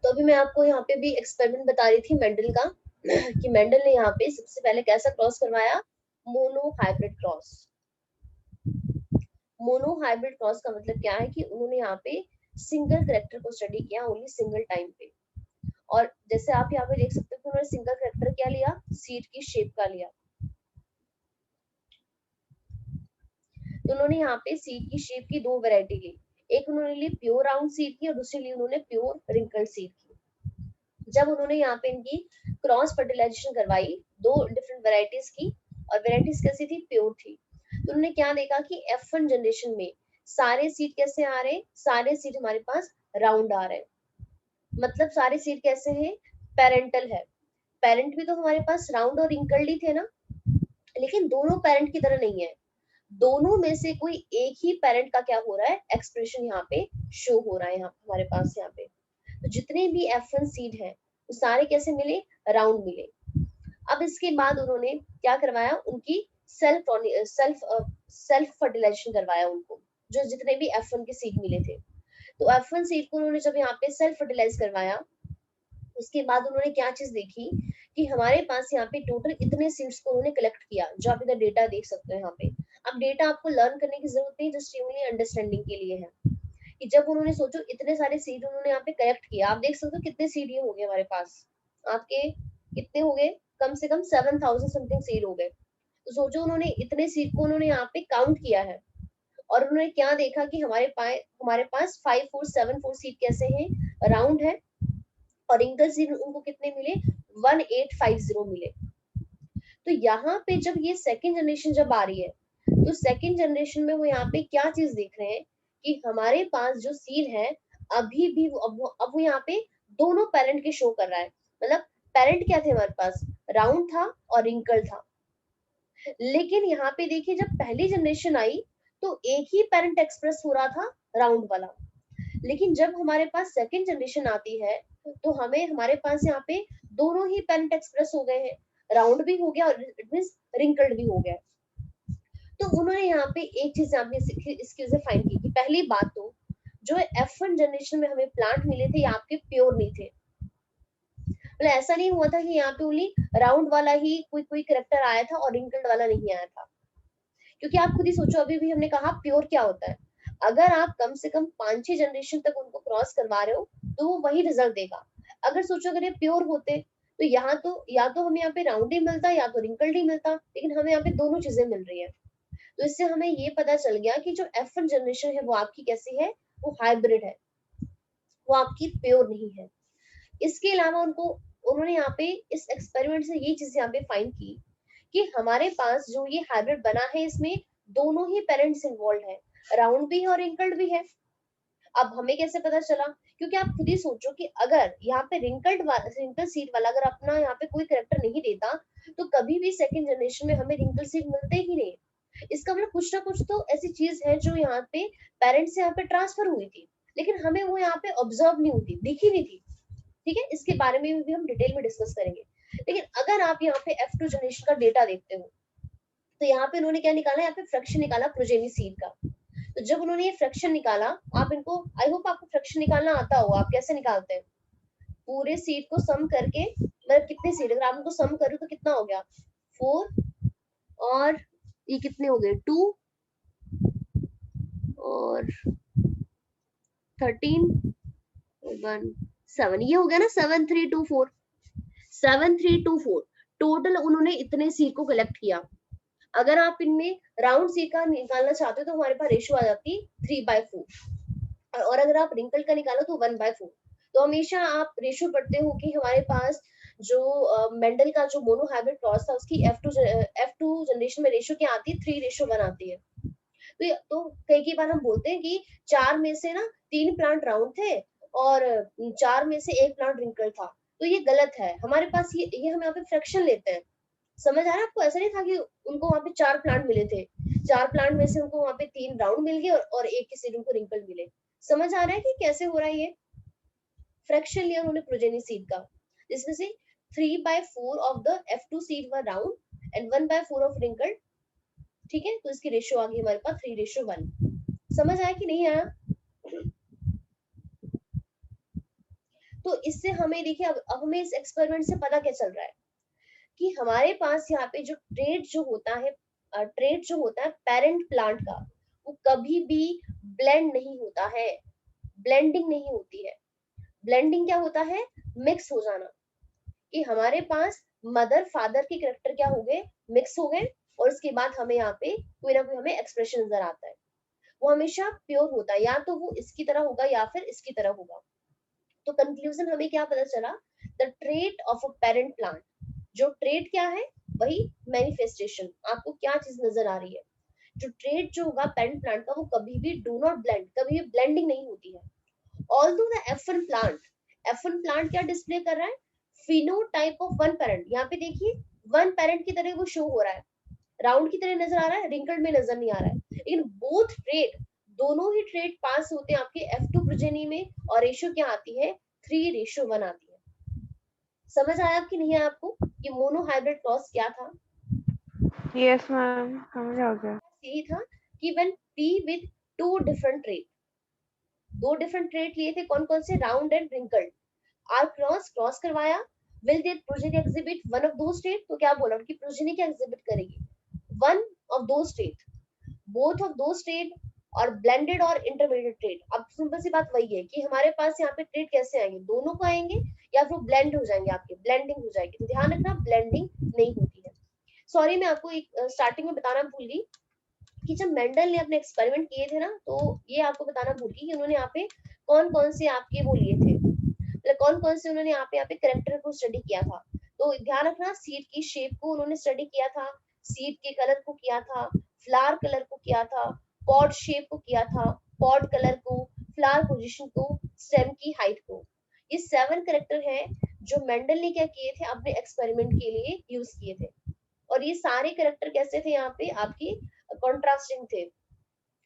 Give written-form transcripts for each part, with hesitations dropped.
तो अभी मैं आपको यहाँ पे भी एक्सपेरिमेंट बता रही थी मेंडल का कि मेंडल ने यहाँ पे सबसे पहले कैसा क्रॉस करवाया, mono hybrid cross. Mono hybrid cross का मतलब क्या है कि उन्होंने यहाँ पे सिंगल करेक्टर को स्टडी किया, ओनली सिंगल टाइम पे। और जैसे आप यहाँ पे देख सकते हो कि उन्होंने सिंगल करेक्टर क्या लिया, सीड की शेप का लिया। तो उन्होंने यहाँ पे सीड की शेप की दो वैरायटी ली, एक उन्होंने ली प्योर राउंड सीड की और दूसरी ली उन्होंने प्योर रिंकल सीड की। जब उन्होंने यहाँ पे इनकी क्रॉस फर्टिलाइजेशन करवाई दो डिफरेंट वेराइटीज की, और वेराइटीज कैसी थी, प्योर थी, तो उन्होंने क्या देखा कि F1 जनरेशन में सारे सीड कैसे आ रहे हैं, सारे सीड हमारे पास राउंड आ रहे हैं। मतलब सारे सीड कैसे हैं, पेरेंटल है। पेरेंट भी तो हमारे पास राउंड और रिंकल्ड ही थे ना, लेकिन दोनों पेरेंट की तरह नहीं है, दोनों में से कोई एक ही पेरेंट का क्या हो रहा है, एक्सप्रेशन यहाँ पे शो हो रहा है यहाँ हमारे पास यहाँ पे। तो जितने भी F1 सीड है वो सारे कैसे मिले, राउंड मिले। अब इसके बाद उन्होंने क्या करवाया, उनकी सेल्फ सेल्फ सेल्फ फर्टिलाइजेशन करवाया उनको, जो जितने भी F1 के सीड मिले थे। तो F1 सीड को उन्होंने जब यहाँ पे सेल्फ फर्टिलाइज करवाया, उसके बाद उन्होंने क्या चीज देखी कि हमारे पास यहाँ पे टोटल इतने सीड्स को उन्होंने कलेक्ट किया, जो आप इधर डेटा देख सकते हो यहाँ पे। अब डेटा आपको लर्न करने की जरूरत नहीं, जस्ट ओनली अंडरस्टैंडिंग के लिए है कि जब उन्होंने सोचो इतने सारे सीड उन्होंने यहाँ पे कलेक्ट किया, आप देख सकते हो कितने सीड ये हो गए हमारे पास, आपके कितने हो गए, कम से कम 7,000 समथिंग सीड हो गए। तो सोचो उन्होंने इतने सीड को उन्होंने यहाँ पे काउंट किया है, और उन्होंने क्या देखा कि हमारे पास 5474 सीड कैसे हैं, राउंड है, और रिंकल सीड उनको कितने मिले, 1850 मिले। तो यहाँ पे जब ये सेकेंड जनरेशन जब आ रही है, तो सेकेंड जनरेशन में वो यहाँ पे क्या चीज देख रहे हैं कि हमारे पास जो सीड है अभी भी अब वो यहाँ पे दोनों पेरेंट के शो कर रहा है। मतलब पेरेंट क्या थे हमारे पास, राउंड था और रिंकल था। लेकिन यहाँ पे देखिए जब पहली जनरेशन आई तो एक ही पेरेंट एक्सप्रेस हो रहा था, राउंड वाला। लेकिन जब हमारे पास सेकेंड जनरेशन आती है तो हमारे पास यहाँ पे दोनों ही पेरेंट एक्सप्रेस हो गए हैं, राउंड भी हो गया और इट मींस रिंकल्ड भी हो गया। तो उन्होंने यहाँ पे एक चीज यहाँ पे इसकी वजह फाइंड की कि पहली बात तो जो F1 जनरेशन में हमें प्लांट मिले थे ये आपके प्योर नहीं थे। मतलब ऐसा नहीं हुआ था कि यहाँ पे ओनली राउंड वाला ही कोई कोई करेक्टर आया था और रिंकल्ड वाला नहीं आया था। क्योंकि आप खुद ही सोचो, अभी भी हमने कहा प्योर क्या होता है, अगर आप कम से कम 5-6 जनरेशन तक उनको क्रॉस करवा रहे हो तो वो वही रिजल्ट देगा। अगर सोचो अगर ये प्योर होते तो यहाँ तो या तो हमें यहाँ पे राउंड ही मिलता या तो रिंकल्ड ही मिलता, लेकिन हमें यहाँ पे दोनों चीजें मिल रही है। तो इससे हमें ये पता चल गया कि जो F1 जनरेशन है वो आपकी कैसी है, वो हाइब्रिड है, वो आपकी प्योर नहीं है। इसके अलावा उन्होंने यहाँ पे इस एक्सपेरिमेंट से ये चीज यहाँ पे फाइंड की कि हमारे पास जो ये हाइब्रिड बना है इसमें दोनों ही पेरेंट्स इन्वॉल्व है, राउंड भी है और रिंकल्ड भी है। अब हमें कैसे पता चला, क्योंकि आप खुद ही सोचो कि अगर यहाँ पे रिंकल सीड वाला अगर अपना यहाँ पे कोई करेक्टर नहीं देता तो कभी भी सेकंड जनरेशन में हमें रिंकल सीड मिलते ही नहीं। इसका मतलब कुछ ना कुछ तो ऐसी चीज है जो यहाँ पे पेरेंट्स से यहाँ पे ट्रांसफर हुई थी, लेकिन हमें वो यहाँ पे ऑब्जर्व नहीं होती, दिखी नहीं थी। ठीक है, इसके बारे में भी हम डिटेल में डिस्कस करेंगे। लेकिन अगर आप यहाँ पे F2 जनरेशन का डेटा देखते हो तो यहाँ पे उन्होंने क्या निकाला, यहाँ पे फ्रैक्शन निकाला प्रोजेनी सीड का। तो जब उन्होंने ये फ्रैक्शन निकाला, आप इनको आई होप आपको फ्रैक्शन निकालना आता होगा, आप कैसे निकालते हैं, पूरे सीड को सम करके, मतलब कितने सीड अगर आप उनको सम करो तो कितना हो गया, 4 और ये कितने हो गए 2 और 13 1 7, ये हो गया ना 7324 7324 टोटल उन्होंने इतने सीड को कलेक्ट किया। अगर आप इनमें राउंड सीड का निकालना चाहते हो तो हमारे पास रेशियो आ जाती 3/4, और अगर आप रिंकल का निकालो तो 1/4। तो हमेशा आप रेशियो पढ़ते हो कि हमारे पास जो मेंडल का जो मोनो हाइब्रिड क्रॉस था उसकी F2 जनरेशन में रेशियो क्या आती है, 3:1 आती है। तो कई बार हम बोलते हैं कि 4 में से ना 3 प्लांट राउंड थे और 4 में से 1 प्लांट रिंकल था, तो ये गलत है। हमारे पास ये हम यहाँ पे फ्रैक्शन लेते हैं, समझ आ रहा है आपको, ऐसा नहीं था कि उनको वहां पे 4 प्लांट मिले थे, 4 प्लांट में से उनको वहां पे 3 राउंड मिल गए और एक के सीड उनको रिंकल मिले। समझ आ रहा है कि कैसे हो रहा है, ये फ्रैक्शन लिया उन्होंने प्रोजेनी सीड का, जिसमें से 3/4 of the F2 seed were round and 1/4 of wrinkle. ठीक है, तो इसकी रेशियो आ गई हमारे पास 3:1। समझ आया कि नहीं आया? तो इससे हमें देखिए अब हमें इस एक्सपेरिमेंट से पता क्या चल रहा है कि हमारे पास यहाँ पे जो ट्रेड जो होता है पेरेंट प्लांट का, वो कभी भी ब्लेंड नहीं होता है, ब्लेंडिंग नहीं होती है। ब्लेंडिंग क्या होता है? मिक्स हो जाना, कि हमारे पास मदर फादर के कैरेक्टर क्या हो गए, मिक्स हो गए, और उसके बाद हमें यहाँ पे कोई ना कोई हमें एक्सप्रेशन नजर आता है। वो हमेशा प्योर होता है, या तो वो इसकी तरह होगा या फिर इसकी तरह होगा। तो कंक्लूजन हमें क्या पता चला? The trait of a parent plant, जो ट्रेट क्या है, वही मैनिफेस्टेशन, आपको क्या चीज नजर आ रही है, जो ट्रेट जो होगा पेरेंट प्लांट का, वो कभी भी डू नॉट ब्लेंड, कभी भी ब्लेंडिंग नहीं होती है। ऑल्दो द F1 प्लांट क्या डिस्प्ले कर रहा है? Phenotype of one parent. यहाँ पे देखिए वन पेरेंट की तरह वो शो हो रहा है, राउंड की तरह नजर आ रहा है, रिंकल्ड में नजर नहीं आ रहा है। लेकिन बोथ ट्रेट, दोनों ही ट्रेट पास होते हैं आपके F2 प्रोजेनी में, और रेशियो क्या आती है? 3:1 आती है। समझ आया कि नहीं है आपको कि मोनो हाइब्रिड क्रॉस क्या था? यस मैम, समझ आ गया। यही था कि when P with two different trait, दो डिफरेंट ट्रेट लिए थे, कौन कौन से? Round and wrinkled. Are cross करवाया, will their progeny exhibit one of दो स्टेट? तो क्या बोला, उनकी प्रोजेनी क्या एग्जिबिट करेगी? वन ऑफ दो स्टेट, बोथ ऑफ दो स्टेट, और ब्लेंडेड और इंटरमीडिएट ट्रेड। अब सिंपल सी बात वही है कि हमारे पास यहाँ पे ट्रेड कैसे आएंगे, दोनों को आएंगे, या फिर ब्लेंड हो जाएंगे, आपके ब्लेंडिंग हो जाएगी। तो ध्यान रखना, ब्लेंडिंग नहीं होती है। सॉरी, मैं आपको एक स्टार्टिंग में बताना भूल गई कि जब मेंडल ने अपने एक्सपेरिमेंट किए थे ना, तो ये आपको बताना भूल गई कि उन्होंने यहाँ पे कौन कौन से आपके वो लिए थे, मतलब कौन कौन से उन्होंने यहाँ पे करेक्टर को स्टडी किया था। तो ध्यान रखना, सीड की शेप को उन्होंने स्टडी किया था, सीड के कलर को किया था, फ्लावर कलर को किया था, पॉड शेप को किया था, पॉड कलर को, फ्लावर पोजीशन को, स्टेम की हाइट को। ये 7 करेक्टर है जो मेंडल ने क्या किए थे, अपने एक्सपेरिमेंट के लिए यूज किए थे। और ये सारे करेक्टर कैसे थे, यहाँ पे आपकी कॉन्ट्रास्टिंग थे।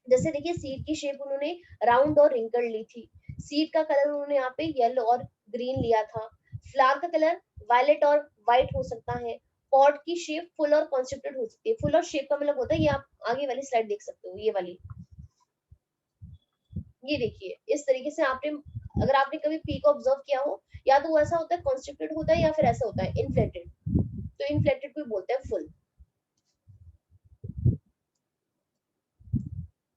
जैसे देखिए, सीड की शेप उन्होंने राउंड और रिंकल ली थी, सीड का कलर उन्होंने यहाँ पे येलो और ग्रीन लिया था, फ्लावर का कलर वायलेट और व्हाइट हो सकता है, पॉट की शेप फुल और कॉन्सेप्टेड हो सकती है। फुल और शेप का मतलब होता है, ये आप आगे वाली स्लाइड देख सकते हो, ये वाली, ये देखिए इस तरीके से आपने, अगर आपने कभी पी को ऑब्जर्व किया हो, या तो वो ऐसा होता है कॉन्स्ट्रिक्टेड होता है, या फिर ऐसा होता है इन्फ्लेटेड। तो इन्फ्लेटेड को बोलते हैं फुल।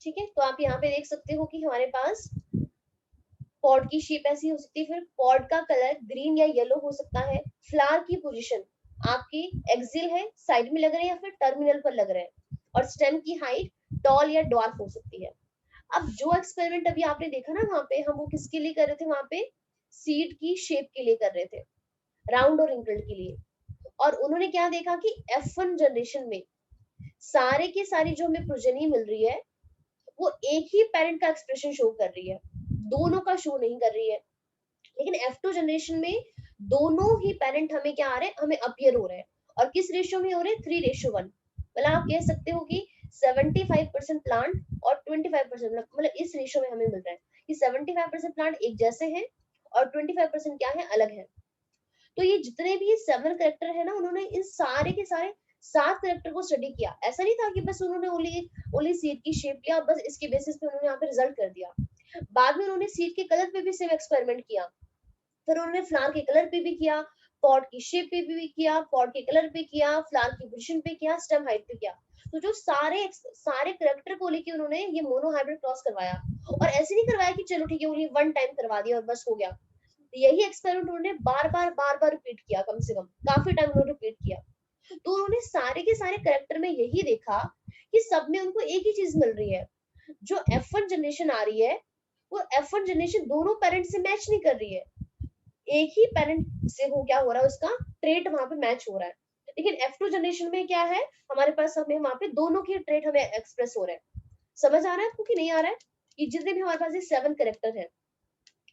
ठीक है, तो आप यहाँ पे देख सकते हो कि हमारे पास पॉड की शेप ऐसी हो सकती है, फिर पॉड का कलर ग्रीन या येलो हो सकता है, फ्लावर की पोजीशन आपकी एक्सिल है, साइड में लग रहे हैं या फिर टर्मिनल पर लग रहे हैं, और स्टेम की हाइट टॉल या ड्वार्फ हो सकती है। अब जो एक्सपेरिमेंट अभी आपने देखा ना, वहां पे हम वो किसके लिए कर रहे थे? वहां पे सीड की शेप के लिए कर रहे थे, राउंड और रिंकल्ड के लिए। और उन्होंने क्या देखा कि F1 जनरेशन में सारे के सारी जो हमें प्रोजेनी मिल रही है, वो एक ही पेरेंट का एक्सप्रेशन शो कर रही है, दोनों का शो नहीं कर रही है। लेकिन F2 जनरेशन में दोनों ही पेरेंट हमें क्या आ रहे हैं, हमें अपीयर हो रहे हैं, और किस रेशियो में हो रहे हैं? 3:1। मतलब आप कह सकते हो कि 75% प्लांट और 25%, मतलब इस रेशियो में हमें मिल रहा है कि 75% प्लांट एक जैसे हैं, और 25% क्या है, अलग है। तो ये जितने भी 7 करेक्टर है ना, उन्होंने इन सारे के सारे 7 करेक्टर को स्टडी किया। ऐसा नहीं था कि बस उन्होंने ओनली सीट की शेप लिया, बस इसके बेसिस पे उन्होंने यहाँ पे रिजल्ट कर दिया। बाद में उन्होंने सीट के कलर पे भी सेम एक्सपेरिमेंट किया, फिर उन्होंने फ्लावर के कलर पे भी किया, पॉट की शेप पे भी किया, पॉट के कलर पे किया, फ्लावर की पोजीशन पे किया, स्टेम हाइट पे किया। तो जो सारे करेक्टर को लेके उन्होंने ये मोनो हाइब्रिड क्रॉस करवाया, और ऐसे नहीं करवाया कि चलो ठीक है ओनली वन टाइम करवा दिया और बस हो गया। यही एक्सपेरिमेंट उन्होंने बार बार रिपीट किया, कम से कम काफी टाइम उन्होंने रिपीट किया। तो उन्होंने सारे के सारे करेक्टर में यही देखा कि सब में उनको एक ही चीज मिल रही है, जो F1 जनरेशन आ रही है, वो F1 जनरेशन दोनों पेरेंट से मैच नहीं कर रही है, एक ही पेरेंट से हो क्या हो रहा है, उसका ट्रेट वहां पे मैच हो रहा है। लेकिन F2 जनरेशन में क्या है, हमारे पास हमें वहां पे दोनों के ट्रेट हमें एक्सप्रेस हो रहे हैं। समझ आ रहा है आपको कि नहीं आ रहा है? ये जितने भी हमारे पास ये 7 करेक्टर है,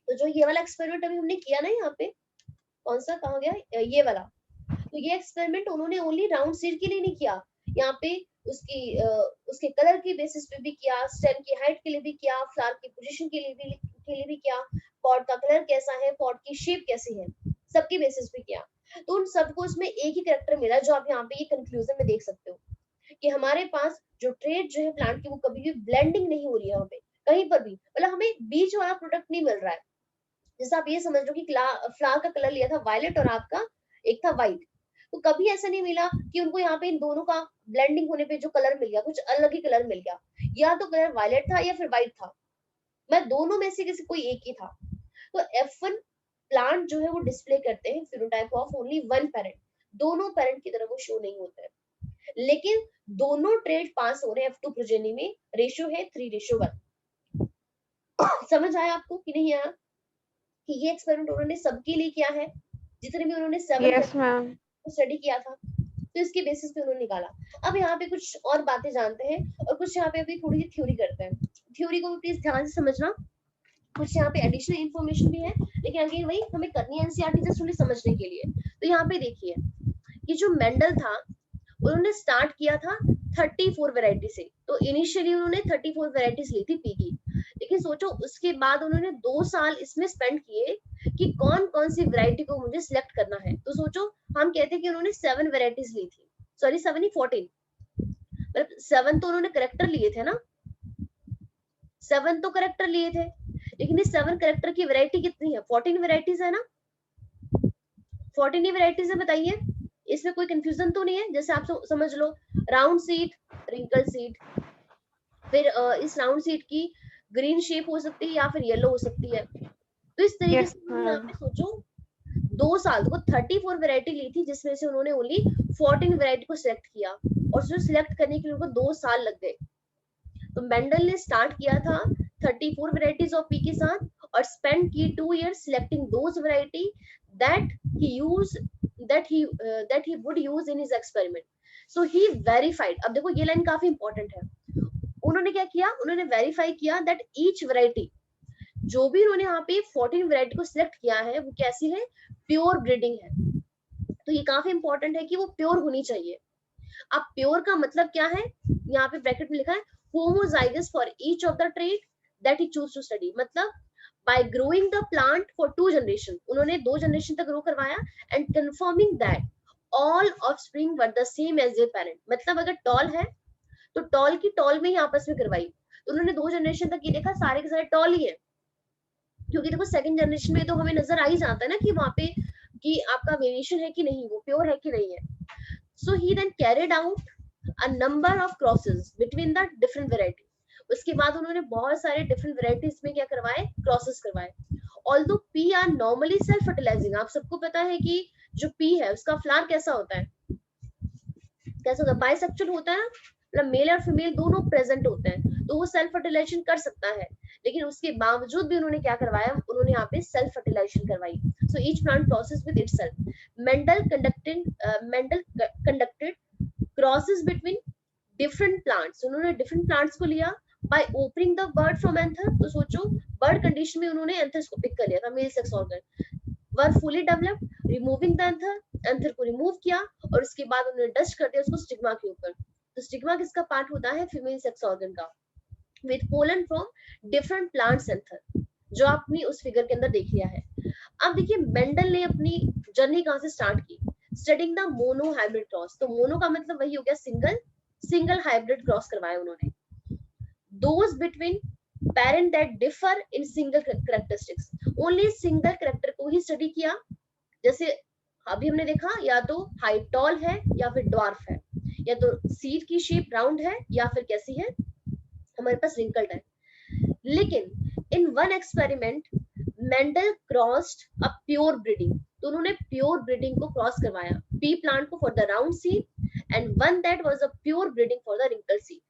तो जो ये वाला एक्सपेरिमेंट अभी हमने किया ना, यहाँ पे कौन सा कहा गया, ये वाला, तो ये एक्सपेरिमेंट उन्होंने ओनली राउंड सीड के लिए नहीं किया, यहाँ पे उसकी उसके कलर की बेसिस पे भी किया, स्टेम की हाइट के लिए भी किया, फ्लावर की पोजीशन के लिए भी किया, पॉट का कलर कैसा है, पॉट की शेप कैसी है, सबकी बेसिस पे किया। तो उन सबको इसमें एक ही करेक्टर मिला, जो आप यहाँ पे ये कंक्लूजन में देख सकते हो कि हमारे पास जो ट्रेड जो है प्लांट की, वो कभी भी ब्लेंडिंग नहीं हो रही है वहां पे कहीं पर भी, मतलब हमें बीच वाला प्रोडक्ट नहीं मिल रहा है। जैसे आप ये समझ लो कि फ्लावर का कलर लिया था वायलेट और आपका एक था व्हाइट, तो कभी ऐसा नहीं मिला कि उनको यहाँ पे इन दोनों का ब्लेंडिंग होने पे जो कलर मिल गया कुछ अलग ही कलर मिल गया, या तो कलर वायलेट था या फिर व्हाइट था, मैं दोनों में से किसी कोई एक ही था। तो F1 प्लांट जो है वो डिस्प्ले करते हैं phenotype of only one parent, दोनों पेरेंट की तरह वो शो नहीं होते हैं, लेकिन दोनों ट्रेड पास हो रहे हैं F2 प्रोजेनी में, रेशियो है 3:1। समझ आया आपको कि नहीं आया कि ये एक्सपेरिमेंट उन्होंने सबके लिए किया है, जितने भी उन्होंने 7 यस मैम। स्टडी किया था, तो इसके बेसिस पे उन्होंने निकाला। अब यहाँ पे कुछ और बातें जानते हैं और कुछ यहाँ पे अभी थोड़ी सी थ्योरी करते हैं, थ्योरी को भी प्लीज ध्यान से समझना, कुछ यहाँ पे एडिशनल इन्फॉर्मेशन भी है, लेकिन अगेन वही हमें करनी है एनसीईआरटी जस्ट उन्हें समझने के लिए। तो यहाँ पे देखिए कि जो मेंडल था उन्होंने स्टार्ट किया था 34 वैरायटी से, तो इनिशियली उन्होंने 34 वैरायटीज ली थी पी की, लेकिन सोचो उसके बाद उन्होंने 2 साल इसमें स्पेंड किए कि कौन कौन सी वैरायटी को मुझे सिलेक्ट करना है। तो सोचो हम कहते हैं कि उन्होंने 7 वैरायटीज ली थी, सॉरी 7 ही 14, मतलब 7 तो उन्होंने करेक्टर लिए थे ना, 7 तो करेक्टर लिए थे, लेकिन इस 7 करेक्टर की वैरायटी कितनी है, 14 वैरायटीज है ना, 14 ही वैरायटीज है, बताइए इसमें कोई कंफ्यूजन तो नहीं है। जैसे आप समझ लो राउंड सीट, रिंकल सीट, फिर इस राउंड सीट की ग्रीन शेप हो सकती है या फिर येलो हो सकती है। तो इस तरीके यस से यहाँ मैम। पे सोचो 2 साल को 34 वैरायटी ली थी, जिसमें से उन्होंने ओनली 14 वैरायटी को सिलेक्ट किया, और जो सिलेक्ट करने के लिए उनको 2 साल लग गए। तो मेंडल ने स्टार्ट किया था 34 वैरायटीज ऑफ पी के साथ और स्पेंड की 2 years selecting those variety that he use that he would use in his experiment. So he verified, अब देखो ये लाइन काफी इंपॉर्टेंट है, उन्होंने क्या किया, उन्होंने वेरीफाई किया दैट ईच वैरायटी, जो भी उन्होंने यहाँ पे 14 वैरायटी को सिलेक्ट किया है वो कैसी है, प्योर ब्रीडिंग है। तो ये काफी इंपॉर्टेंट है कि वो प्योर होनी चाहिए। अब प्योर का मतलब क्या है, यहाँ पे ब्रैकेट में लिखा है homozygous for each of the trait that he choose to study, मतलब by growing the plant for 2 generation, उन्होंने 2 जनरेशन तक ग्रो करवाया, and confirming that all offspring were the same as their parent, मतलब अगर toll है तो toll की toll में ही आपस में करवाई, तो उन्होंने 2 जनरेशन तक ये देखा सारे के सारे टॉल ही है, क्योंकि देखो सेकंड जनरेशन में तो हमें नजर आ ही जाता है ना कि वहां पे कि आपका वेरिएशन है कि नहीं, वो प्योर है कि नहीं है। So he then carried out a number of crosses between the different variety, उसके बाद उन्होंने बहुत सारे डिफरेंट वैरायटीज में क्या करवाए, क्रॉसेस करवाए। Although P R normally self fertilising, आप सबको पता है कि जो पी है उसका फ्लावर कैसा होता है, कैसा होता है, बाइसेक्सुअल होता है ना, मतलब मेल और फीमेल दोनों प्रेजेंट होते हैं, तो वो सेल्फ फर्टिलाइजेशन कर सकता है, लेकिन उसके बावजूद भी उन्होंने क्या करवाया, उन्होंने यहाँ पे सेल्फ फर्टिलाइजेशन करवाई। So each plant process with itself. Mendel conducted crosses between different plants, उन्होंने डिफरेंट प्लांट्स को लिया by opening the bird from anther, तो सोचो बर्ड कंडीशन में उन्होंने एंथर्स को पिक कर लिया था, male sex organ were fully developed, removing the anther, anther को रिमूव किया और उसके बाद उन्होंने डस्ट कर दिया उसको स्टिग्मा के ऊपर। तो स्टिग्मा किसका पार्ट होता है, फीमेल सेक्स ऑर्गन का, with pollen from different plants anther, जो आपने उस फिगर के अंदर देख लिया है। अब देखिए मेंडल ने अपनी जर्नी कहां से स्टार्ट की, studying the mono hybrid cross, तो मोनो का मतलब वही हो गया सिंगल हाइब्रिड क्रॉस करवाया उन्होंने, those between parent that differ in single characteristics, only single character को ही स्टडी किया। जैसे अभी हमने देखा या तो हाइट टॉल है या फिर ड्वार्फ है, या तो सीड की शेप राउंड है या फिर कैसी है हमारे पास रिंकल्ड है। लेकिन in one experiment Mendel crossed a pure breeding, तो उन्होंने प्योर ब्रीडिंग को क्रॉस करवाया पी प्लांट को for the round seed and one that was a pure breeding for the wrinkle seed.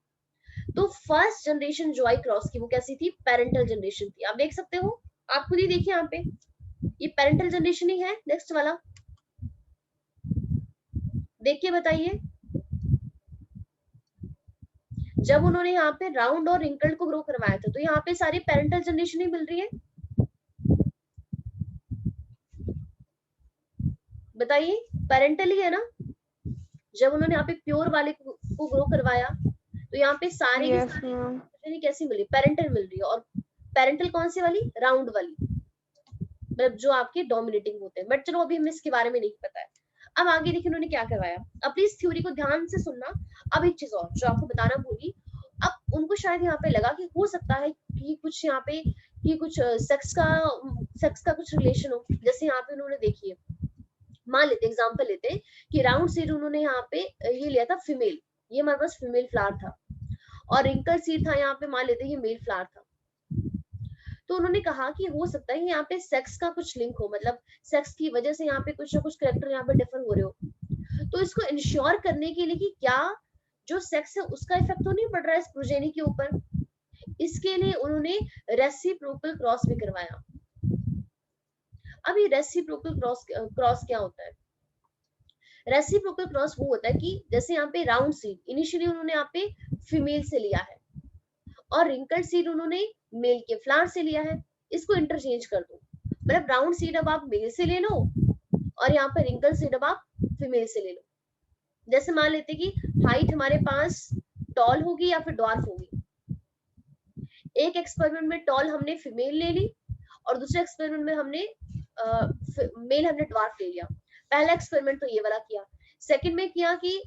तो फर्स्ट जनरेशन जो आई क्रॉस की वो कैसी थी, पेरेंटल जनरेशन थी, आप देख सकते हो, आप खुद ही देखिए यहाँ पे ये पेरेंटल जनरेशन ही है। नेक्स्ट वाला देखिए बताइए, जब उन्होंने यहाँ पे राउंड और रिंकल्ड को ग्रो करवाया था तो यहाँ पे सारी पेरेंटल जनरेशन ही मिल रही है, बताइए पेरेंटल ही है ना। जब उन्होंने यहाँ पे प्योर वाले को ग्रो करवाया तो यहाँ पे सारे की सारी कैसी मिली, पेरेंटल मिल रही है, और पेरेंटल कौन सी वाली, राउंड वाली, मतलब जो आपके डोमिनेटिंग होते हैं, बट चलो अभी हमें इसके बारे में नहीं पता है। अब आगे देखिए उन्होंने क्या करवाया, अब प्लीज थ्योरी को ध्यान से सुनना। अब एक चीज और जो आपको बताना भूली, अब उनको शायद यहाँ पे लगा कि हो सकता है कि कुछ यहाँ पे कि कुछ सेक्स का कुछ रिलेशन हो। जैसे यहाँ पे उन्होंने देखिए, मान लेते एग्जांपल लेते हैं कि राउंड सीड उन्होंने यहाँ पे ये लिया था फीमेल, ये हमारे पास फीमेल फ्लावर था, और रिंकल सीड था यहाँ पे, मान लेते हैं ये मेल फ्लावर था। तो उन्होंने कहा कि हो सकता है यहाँ पे सेक्स का कुछ लिंक हो, मतलब सेक्स की वजह से यहाँ पे कुछ ना कुछ कैरेक्टर यहाँ पे डिफर हो रहे हो। तो इसको इंश्योर करने के लिए कि क्या जो सेक्स है उसका इफेक्ट तो नहीं पड़ रहा है इस प्रोजेनी के ऊपर, इसके लिए उन्होंने रेसिप्रोकल क्रॉस भी करवाया। अब ये रेसिप्रोकल क्रॉस क्या होता है? रेसिप्रोकल क्रॉस वो होता है कि जैसे यहाँ पे राउंड सीड इनिशियली उन्होंने यहाँ पे फीमेल से लिया है, और रिंकल सीड उन्होंने मेल के फ्लावर से लिया है, इसको इंटरचेंज कर दो। मतलब राउंड सीड अब आप मेल से ले लो, और यहाँ पे रिंकल सीड अब आप फीमेल से ले लो। जैसे मान लेते कि हाइट हमारे पास टॉल होगी या फिर डॉर्फ होगी। एक एक्सपेरिमेंट में टॉल हमने फीमेल ले ली, और दूसरे एक्सपेरिमेंट में हमने मेल हमने डॉर्फ ले लिया। पहला एक्सपेरिमेंट तो ये वाला किया। सेकंड में किया कि